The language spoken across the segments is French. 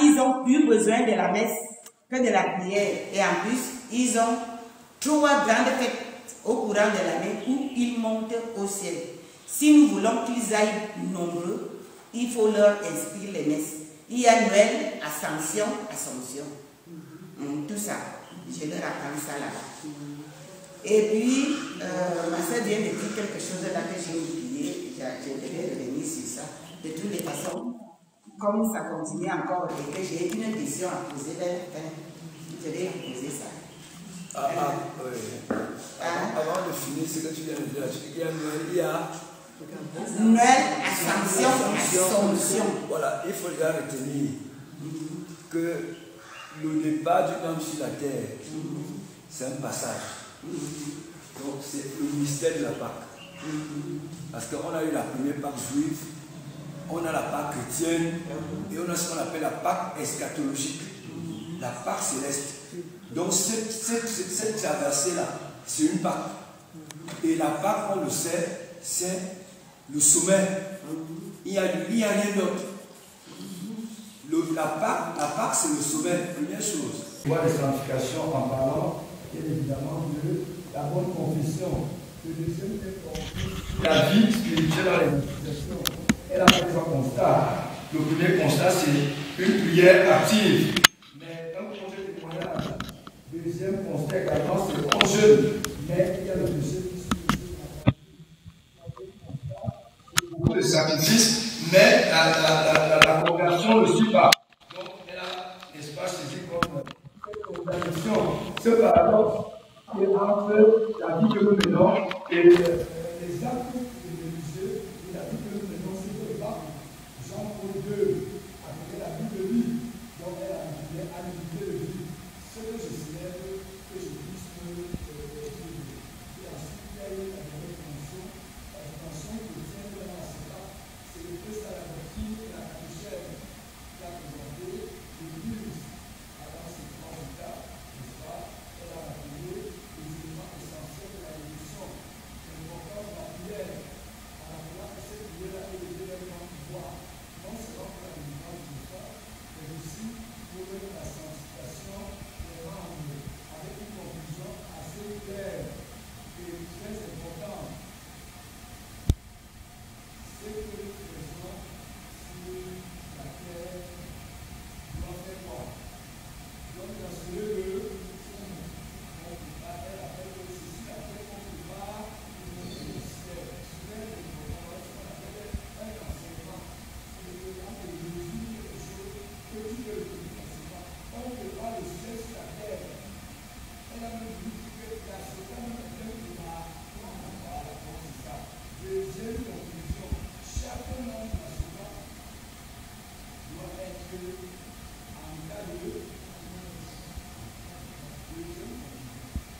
Ils ont plus besoin de la messe que de la prière. Et en plus, ils ont 3 grandes fêtes au courant de l'année où ils montent au ciel. Si nous voulons qu'ils aillent nombreux, il faut leur inscrire les messes. Il y a Noël, Ascension. Tout ça, je leur apprends ça là-bas. Et puis, ma soeur vient de dire quelque chose là que j'ai oublié. Je devais revenir sur ça. De toutes les façons, comme ça continue encore et que j'ai une question à poser je vais poser ça. Avant de finir ce que tu viens de dire, il y a Noël, Ascension. Voilà, il faut déjà retenir que le départ du homme sur la terre, c'est un passage. Donc c'est le mystère de la Pâque. Parce qu'on a eu la première Pâque juive, on a la Pâque chrétienne et on a ce qu'on appelle la Pâque eschatologique, la Pâque céleste. Donc cette traversée-là, c'est une Pâque. Et la Pâque, on le sait, c'est le sommet. Il n'y a rien d'autre. La Pâque, c'est le sommet, première chose. On voit les sanctifications en parlant, bien évidemment, de la bonne confession. Le deuxième est la vie spirituelle dans les manifestations. Elle a fait 3 constats. Le premier constat, c'est une prière active. Mais un projet de témoignage. Deuxième constat également, c'est en jeûne. Mais il y a le deuxième beaucoup de sacrifices, mais la conversion ne suit pas. Donc, elle a, n'est-ce pas, saisi comme cette contradiction, ce paradoxe qui est entre la vie que nous menons et les actes religieux et la vie que nous menons. C'est le pape Jean-Paul II, avec la vie de vie, donc elle a appelé animité de vie. Ce que je célèbre, que je puisse me vivre. Et ensuite, il y a eu la dimension chrétienne de la Sénat, c'est le Christ à la doctrine et la catéchèse qui a présenté l'Église avant ces 3 états, n'est-ce pas? Elle a rappelé les éléments essentiels de la religion, l'importance de la prière, en appelant que cette prière-là est le développement du pouvoir, non seulement pour la délivrance du foi, mais aussi pour la sanctification des membres, avec une conclusion assez claire et très importante. Ce que nous faisons sur la terre doit faire quoi? Donc, dans ce lieu, elle appelle que ceci la terre qu'on prépare pour le ministère. C'est ce qu'on appelle un enseignement. C'est le temps de Jésus, quelque chose que tu veux dire. On prépare le ciel sur la terre. Elle a même dit que la seconde qui va la c'est ça. Deuxième conclusion. Chaque membre de la Sénat doit être en cas de deuxième conclusion.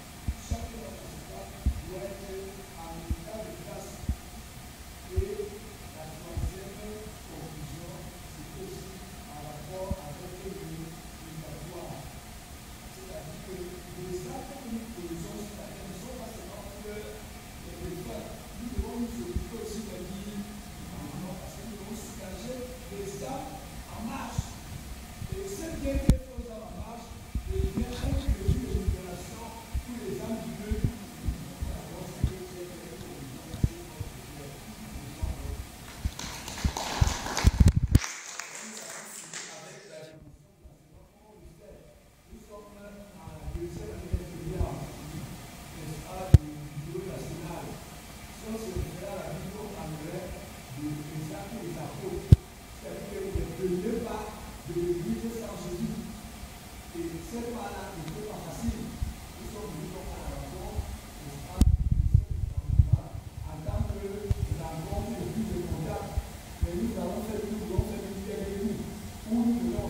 Chaque membre de la Sénat doit être en état de grâce. Et la troisième conclusion, c'est aussi en rapport avec le purgatoire. C'est-à-dire que les actes que nous posons sur la terre ne sont pas seulement que les bénéfices. Nous devons nous occuper aussi de dire parce que nous devons s'engager les âmes en marche. Et ce qui est fait aux âmes en marche devient un produit de libération pour les âmes du Dieu. Nous avons fait une pierre de nous, où nous devons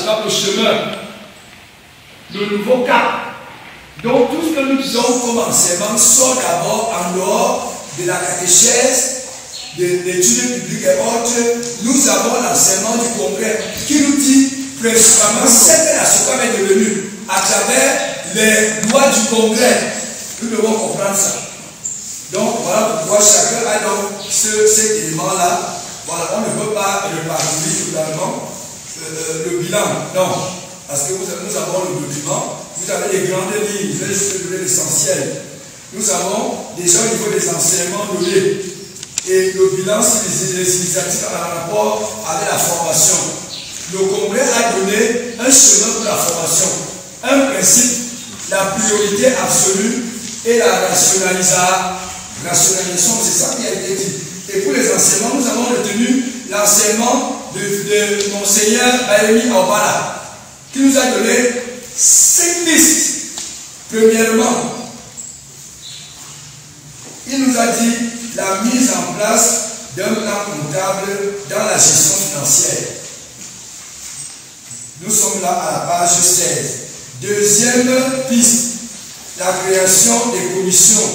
sera le chemin, le nouveau cap. Donc tout ce que nous disons comme enseignement sort d'abord en dehors de la catéchèse, de l'étude publique et autres. Nous avons l'enseignement du congrès qui nous dit principalement ce que la SOCAM est devenue à travers les lois du congrès. Nous devons comprendre ça. Donc voilà pourquoi chacun a donc cet élément-là. Voilà, on ne peut pas le parcourir totalement. Le bilan, non. Parce que nous avons le document, vous avez les grandes lignes, vous avez l'essentiel. Nous avons déjà au niveau des enseignements donnés. Et le bilan, c'est les initiatives en rapport avec la formation. Le congrès a donné un chemin pour la formation, un principe, la priorité absolue et la rationalisation, c'est ça qui a été dit. Et pour les enseignements, nous avons retenu l'enseignement de Monseigneur Bayemi Obala, qui nous a donné 5 listes. Premièrement, il nous a dit la mise en place d'un plan comptable dans la gestion financière. Nous sommes là à la page 16. Deuxième piste, la création des commissions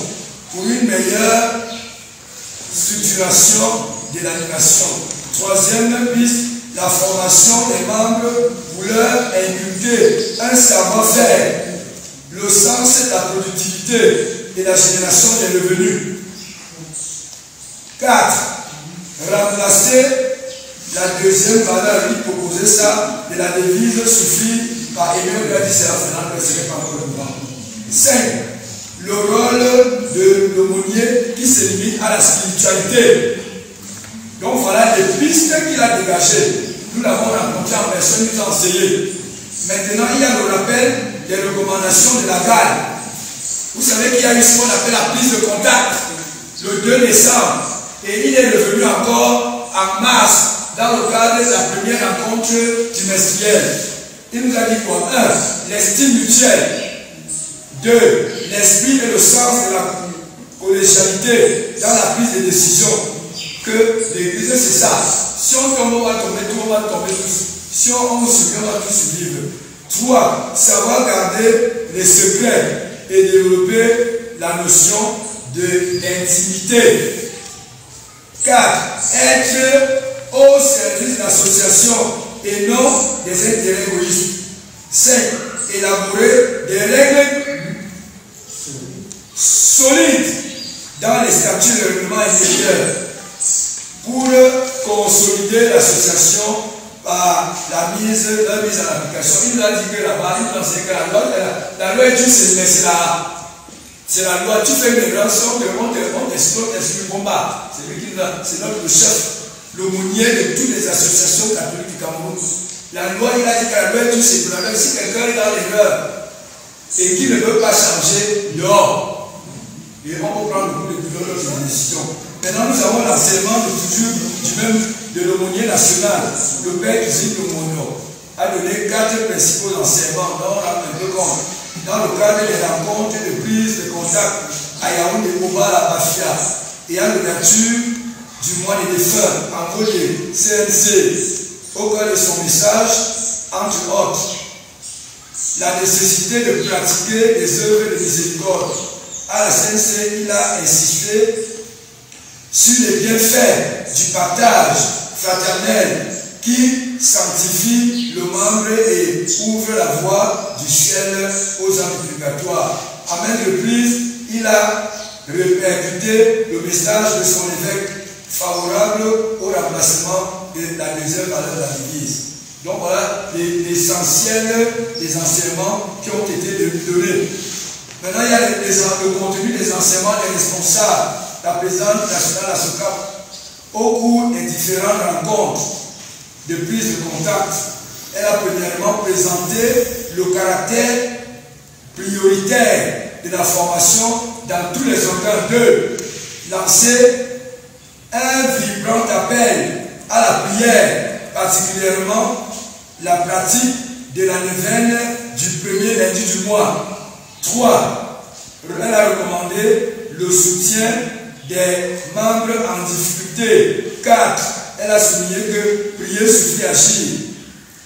pour une meilleure structuration de l'animation. Troisième piste, la formation des membres pour leur inculquer un savoir-faire, le sens de la productivité et la génération des revenus. 4. Remplacer la deuxième valeur, lui proposer ça, de la devise suffit par Emile Gadisera Fernand, ce n'est pas encore le moment. 5. Le rôle de l'aumônier qui se limite à la spiritualité. Donc voilà les pistes qu'il a dégagées. Nous l'avons rencontré en personne, nous a enseigné. Maintenant, il y a le rappel des recommandations de la GAL. Vous savez qu'il y a eu ce qu'on appelle la prise de contact le 2 décembre. Et il est revenu encore en mars dans le cadre de la première rencontre trimestrielle. Il nous a dit quoi? 1. L'estime mutuelle. 2. L'esprit et le sens de la collégialité dans la prise de décision. Que l'église, c'est ça. Si on tombe, on va tomber, tout le monde va tomber tous. Si on subit, on va tous survivre. 3. Savoir garder les secrets et développer la notion d'intimité. 4. Être au service de l'association et non des intérêts égoïstes. 5. Élaborer des règles solides dans les statuts de règlement intérieur pour consolider l'association par la mise en application. Il nous a dit que là-bas, il nous a dit que la loi est juste, mais c'est la loi. Tu fais une rançon, on t'explose le combat. C'est notre chef, l'aumônier de toutes les associations catholiques du Cameroun. La loi, il a dit que la loi est juste, mais si quelqu'un est dans l'erreur et qui ne veut pas changer, dehors. Et on peut prendre le boulot de décision. Maintenant, nous avons l'enseignement de l'aumônier national. Le père Isaac Lomono a donné 4 principaux enseignements dont on a un peu compte. Dans le cadre des rencontres de prise de contact à Yaoundé, Oba, la Bafia, et à l'ouverture du mois des défunts, en volet CNC, au cœur de son message, entre autres, la nécessité de pratiquer des œuvres de miséricorde. À la CNC, il a insisté sur les bienfaits du partage fraternel qui sanctifie le membre et ouvre la voie du ciel aux âmes purgatoires. À maintes reprises, il a répercuté le message de son évêque favorable au remplacement de la deuxième valeur de la Église. Donc voilà l'essentiel des enseignements qui ont été donnés. Maintenant, il y a le contenu des enseignements des responsables. La présidente nationale à SOCAP, au cours des différentes rencontres de prise de contact, elle a premièrement présenté le caractère prioritaire de la formation dans tous les organes. 2. Lancer un vibrant appel à la prière, particulièrement la pratique de la neuvaine du premier lundi du mois. 3. Elle a recommandé le soutien des membres en difficulté. 4. Elle a souligné que prier suffit agir.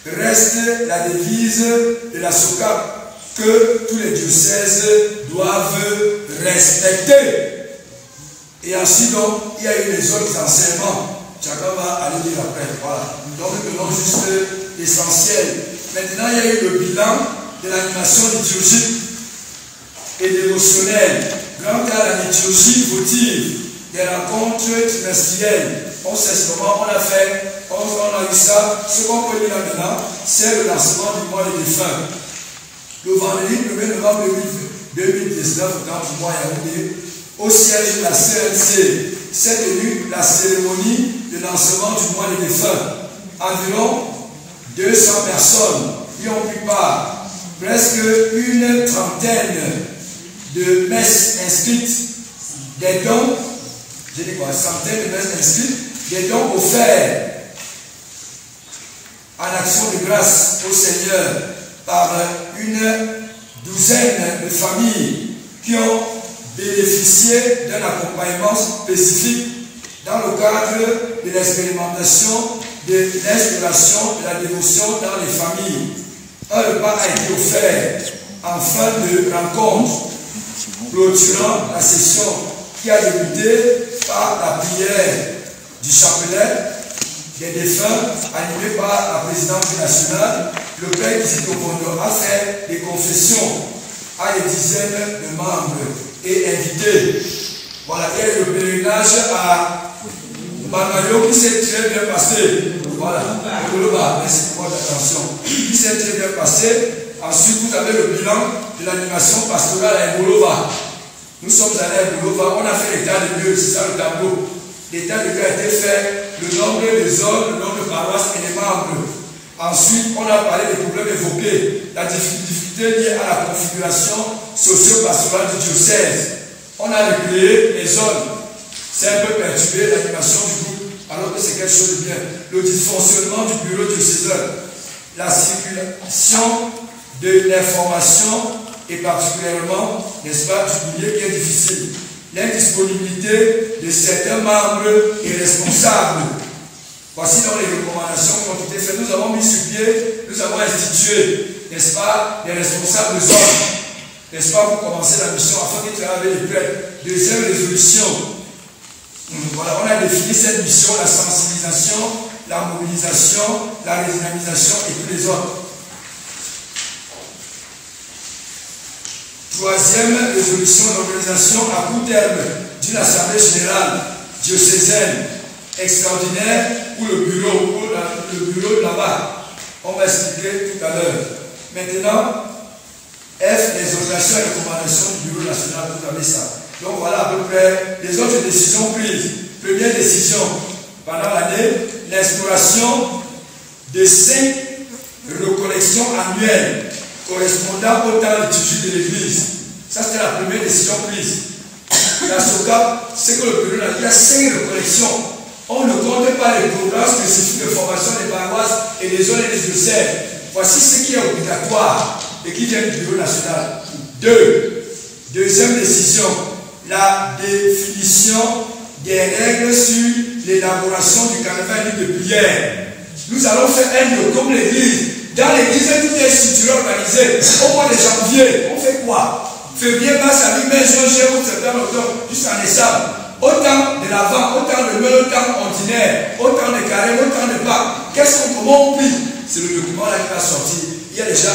reste la devise de la SOCAP que tous les diocèses doivent respecter. Et ensuite, donc, il y a eu les autres enseignements. Chacun va aller dire après. Voilà. Donc, nous donnons juste l'essentiel. Maintenant, il y a eu le bilan de l'animation liturgique et dévotionnelle. Quant à la liturgie votive, des rencontres trimestrielles, on sait comment on a fait, on a eu ça. Ce qu'on peut dire là maintenant, c'est le lancement du mois des défunts. Le vendredi 1er novembre 2019, dans le mois Yaoundé, au siège de la CNC, s'est tenue la cérémonie de lancement du mois des défunts. Environ 200 personnes y ont pris part. Presque une trentaine de messes inscrites, des dons, j'ai dit quoi, centaines de messes inscrites, des dons offerts en action de grâce au Seigneur par une douzaine de familles qui ont bénéficié d'un accompagnement spécifique dans le cadre de l'expérimentation de l'instauration de la dévotion dans les familles. Un repas a été offert en fin de rencontre, clôturant la session qui a débuté par la prière du chapelet des défunts animé par la présidente nationale. Le père Kizito a fait des confessions à des dizaines de membres et invités. Voilà, il y a eu le pèlerinage à Banayo qui s'est très bien passé. Voilà, merci pour votre attention. Qui s'est très bien passé. Ensuite, vous avez le bilan de l'animation pastorale à Bolova. Nous sommes allés à Bolova, on a fait l'état de lieu, c'est ça le tableau. L'état de lieu a été fait, le nombre de zones, le nombre de paroisses et les membres. Ensuite, on a parlé des problèmes évoqués, la difficulté liée à la configuration socio-pastorale du diocèse. On a recréé les zones. C'est un peu perturbé l'animation du groupe, alors que c'est quelque chose de bien. Le dysfonctionnement du bureau diocésain, la circulation de l'information et particulièrement, n'est-ce pas, du milieu qui est difficile. L'indisponibilité de certains membres et responsables. Voici donc les recommandations qui ont été faites. Nous avons mis sur pied, nous avons institué, n'est-ce pas, des responsables de zone. N'est-ce pas, pour commencer la mission afin qu'ils travaillent avec les prêtres. Deuxième résolution. Voilà, on a défini cette mission, la sensibilisation, la mobilisation, la redynamisation et tous les autres. Troisième résolution, l'organisation à court terme d'une assemblée générale diocésaine extraordinaire où le bureau là-bas, on va expliquer tout à l'heure. Maintenant, F, les orientations et recommandations du bureau national, vous avez ça. Donc voilà à peu près les autres décisions prises. Première décision, pendant l'année, l'instauration de 5 recollections annuelles correspondant au temps liturgique de l'Église. Ça, c'était la première décision prise. La SOCAP, c'est que le bureau, il y a 5 recollections. On ne compte pas les programmes spécifiques de formation des paroisses et des zones et des diocèses. Voici ce qui est obligatoire et qui vient du bureau national. Deuxième décision, la définition des règles sur l'élaboration du calendrier de prière. Nous allons faire un lieu comme l'église. Dans l'église, tout est structuré, organisé. Au mois de janvier, on fait quoi? Février, mars, avril, mai, juin, juillet, août, septembre, octobre, jusqu'en décembre. Autant de l'avant, autant de Noël, autant ordinaire, autant de carême, autant de Pâques. Comment on prie? C'est le document là qui va sortir. Il y a déjà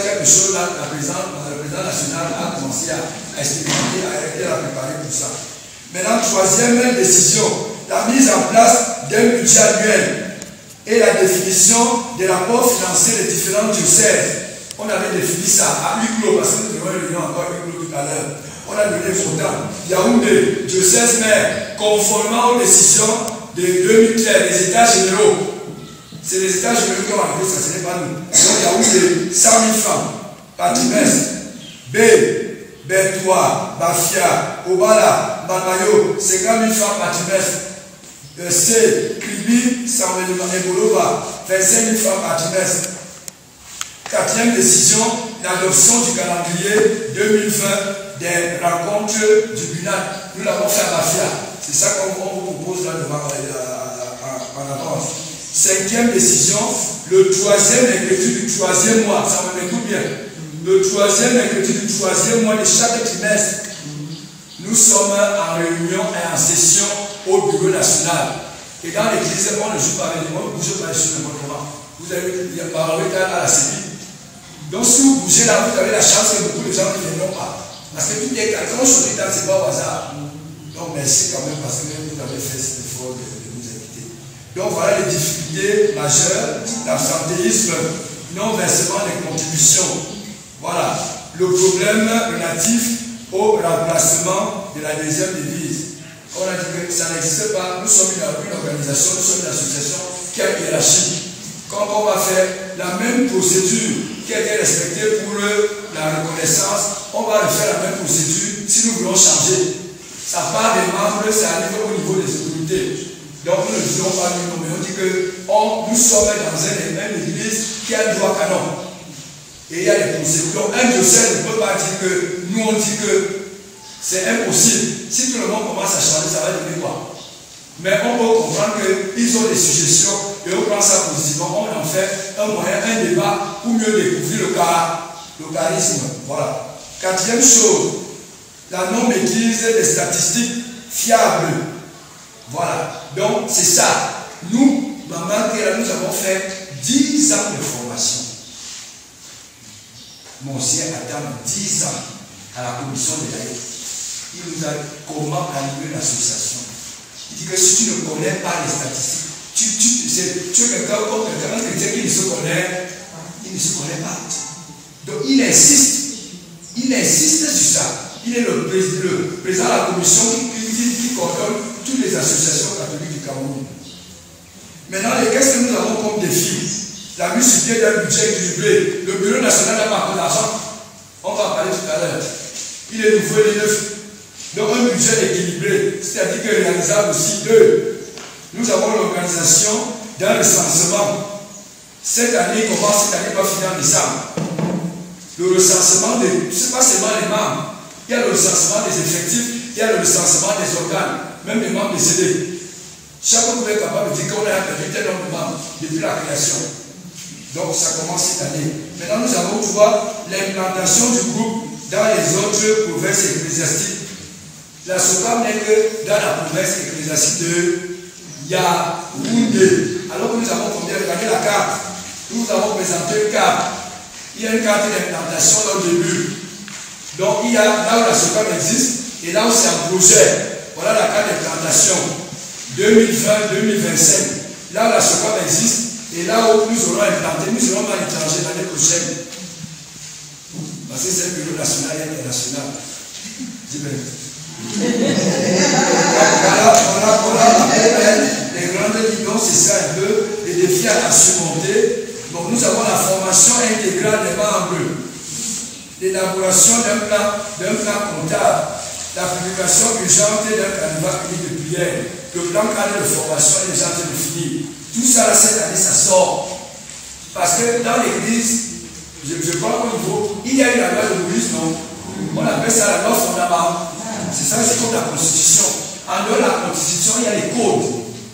quelque chose là, le président national a commencé à expérimenter, à préparer tout ça. Maintenant, troisième décision, la mise en place d'un budget annuel et la définition de l'apport financier des différents diocèses. On avait défini ça à huis clos, parce que nous devons réunir encore huis clos tout à l'heure. On a donné le montant. Yaoundé, diocèse maire, conformément aux décisions de 2013, les états généraux. C'est les états généraux qui ont arrivé, ça, ce n'est pas nous. Donc Yaoundé, 100 000 francs par trimestre. B, Bertois, Bafia, Obala, Banayo, 50 000 francs par trimestre. C, Kribi, Samuel Bolova, 25 000 francs par trimestre. Quatrième décision, l'adoption du calendrier 2020 des rencontres du BUNAT. Nous l'avons fait à Bafia. C'est ça qu'on vous propose là devant en avance. 5e décision, le 3e mercredi du 3e mois, ça me m'écoute bien. Le 3e mercredi du 3e mois de chaque trimestre, nous sommes en réunion et en session au bureau national. Et dans l'église, on ne joue pas avec les mots, vous ne bougez pas sur n'importe comment. Vous avez parlé à la CEPI. Donc si vous bougez là, vous avez la chance que beaucoup de gens ne viendront pas. Parce que tout est quand on choisit dans ce n'est pas au hasard. Donc merci quand même parce que vous avez fait cet effort de nous inviter. Donc voilà les difficultés majeures, l'absentéisme, non-versement des contributions. Voilà le problème relatif au remplacement de la deuxième devise. On a dit que ça n'existe pas. Nous sommes une organisation, nous sommes une association qui a une hiérarchie. Quand on va faire la même procédure qui a été respectée pour la reconnaissance, on va refaire la même procédure si nous voulons changer. Ça part des membres, ça arrive au niveau des autorités. Donc nous ne disons pas nous, mais on dit que nous sommes dans une église qui a un droit canon. Et il y a des procédures. Donc un diocèse ne peut pas dire que nous on dit que c'est impossible. Si tout le monde commence à changer, ça va donner quoi? Mais on peut comprendre qu'ils ont des suggestions et on prend ça positivement. On en fait un moyen, un débat pour mieux découvrir le charisme. Voilà. 4e chose, la non-maîtrise des statistiques fiables. Voilà. Donc c'est ça. Nous, Maman Kéra, nous avons fait 10 ans de formation. Mon sien attend 10 ans à la commission de l'AE. Il nous a comment animer l'association. Il dit que si tu ne connais pas les statistiques, tu es quelqu'un comme quelqu'un, un chrétien qui ne se connaît, il ne se connaît pas. Donc il insiste sur ça. Il est le président de la commission qui coordonne toutes les associations catholiques du Cameroun. Maintenant, qu'est-ce que nous avons comme défi? La mise sur pied d'un budget équilibré. Le bureau national n'a pas d'argent. On va en parler tout à l'heure. Il est nouveau, il est neuf. Donc un budget équilibré, c'est-à-dire que réalisable aussi. 2. Nous avons l'organisation d'un recensement. Cette année commence, cette année va finir en décembre. Le recensement, ce n'est pas seulement les membres. Il y a le recensement des effectifs, il y a le recensement des organes, même les membres décédés. Chaque groupe est capable de dire qu'on a perdu tel nombre de membres depuis la création. Donc ça commence cette année. Maintenant nous allons voir l'implantation du groupe dans les autres provinces ecclésiastiques. La SOCAM n'est que dans la province ecclésiastique de Yaoundé. Alors que nous avons combien? Regardez la carte. Nous avons présenté une carte. Il y a une carte d'implantation dans le début. Donc il y a là où la SOCAM existe et là où c'est un projet. Voilà la carte d'implantation 2020-2025. Là où la SOCAM existe et là où nous aurons implanté, nous serons à l'étranger l'année prochaine. Parce que c'est un bureau national et international. Voilà les grandes lignes, donc c'est ça un peu les défis à surmonter. Donc nous avons la formation intégrale des membres, l'élaboration d'un plan comptable, la publication urgente d'un canevas unique de prière, le plan cadre de formation est déjà en train de finir. Tout ça là, cette année ça sort. Parce que dans l'église, je crois qu'au niveau, il y a une loi de Moïse, non? On appelle ça la loi fondamentale. C'est ça, c'est comme la constitution. En dehors de la constitution, il y a les codes.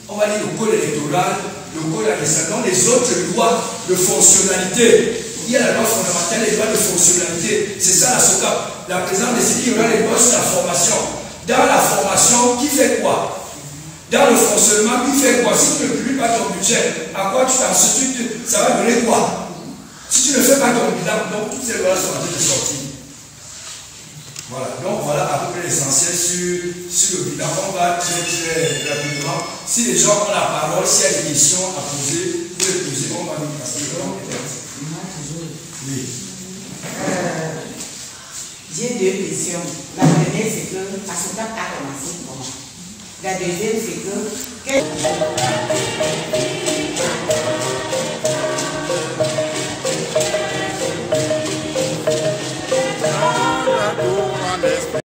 On va dire le code électoral, le code administratif, les autres lois de fonctionnalité. Il y a la loi fondamentale, les lois de fonctionnalité. C'est ça la SOCAM. La présidente décide qu'il y aura les lois sur la formation. Dans la formation, qui fait quoi? Dans le fonctionnement, qui fait quoi? Si tu ne publies pas ton budget, à quoi tu t'en substitues? Ça va donner quoi? Si tu ne fais pas ton bilan, donc toutes ces lois sont en train de sortir. Voilà, donc voilà à peu près l'essentiel sur le bilan. On va très rapidement. Si les gens ont la parole, s'il y a des questions à poser, vous les poser, on va nous passer. Oui. J'ai 2 questions. La première, c'est que Asuka a commencé comment? La deuxième, c'est que